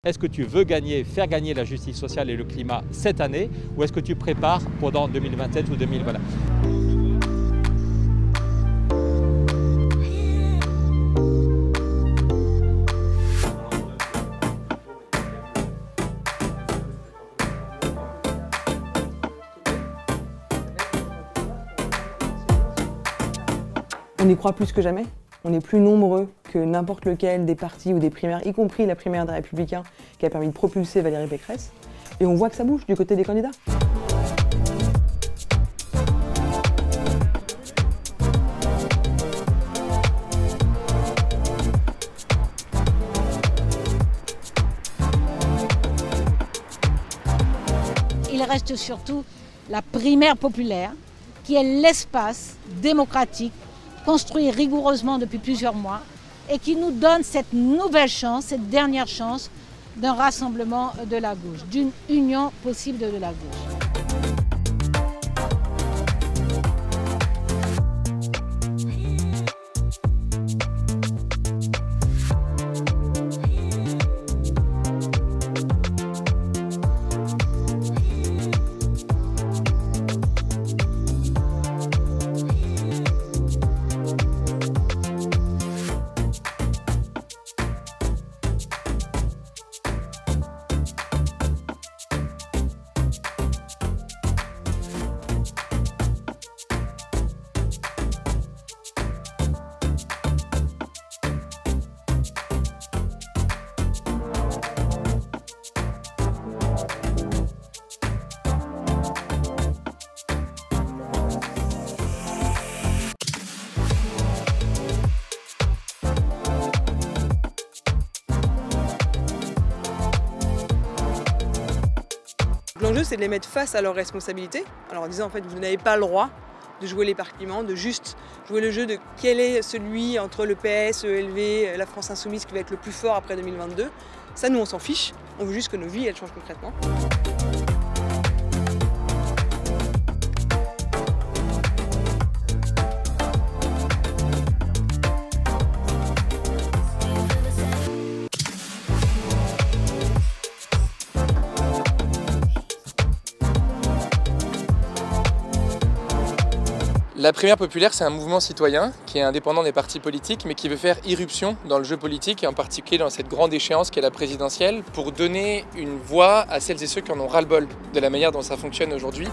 Est-ce que tu veux faire gagner la justice sociale et le climat cette année ou est-ce que tu prépares pendant 2027 ou 2020 ? On y croit plus que jamais. On est plus nombreux que n'importe lequel des partis ou des primaires, y compris la primaire des Républicains qui a permis de propulser Valérie Pécresse. Et on voit que ça bouge du côté des candidats. Il reste surtout la primaire populaire, qui est l'espace démocratique construit rigoureusement depuis plusieurs mois et qui nous donne cette nouvelle chance, cette dernière chance d'un rassemblement de la gauche, d'une union possible de la gauche. L'enjeu, c'est de les mettre face à leurs responsabilités, alors en disant en fait vous n'avez pas le droit de jouer l'éparpillement, de juste jouer le jeu de quel est celui entre le PS, ELV, la France Insoumise qui va être le plus fort après 2022. Ça, nous, on s'en fiche, on veut juste que nos vies, elles changent concrètement. La primaire populaire, c'est un mouvement citoyen qui est indépendant des partis politiques, mais qui veut faire irruption dans le jeu politique, et en particulier dans cette grande échéance qu'est la présidentielle, pour donner une voix à celles et ceux qui en ont ras-le-bol de la manière dont ça fonctionne aujourd'hui.